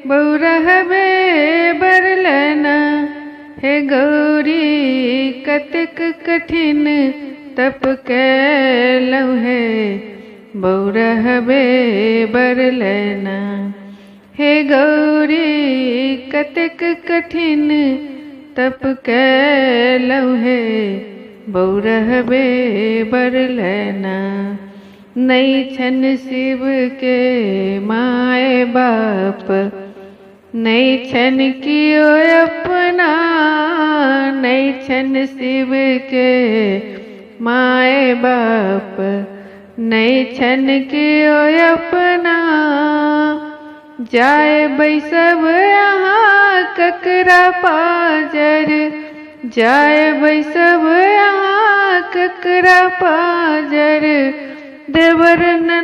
बौरहबे बरलना हे गौरी कतक कठिन तप कैलहु है बौरहबे बरलना हे गौरी कतक कठिन तप कैलहु है बौरहबे बरलना। नहीं छन शिव के माए बाप नहीं छन कियो अपना नहीं छन शिव के माए बाप नहीं छन कियो अपना। जाए बैसब यहाँ ककरा पाजर जाए बैसब यहाँ ककरा पाजर देवर नन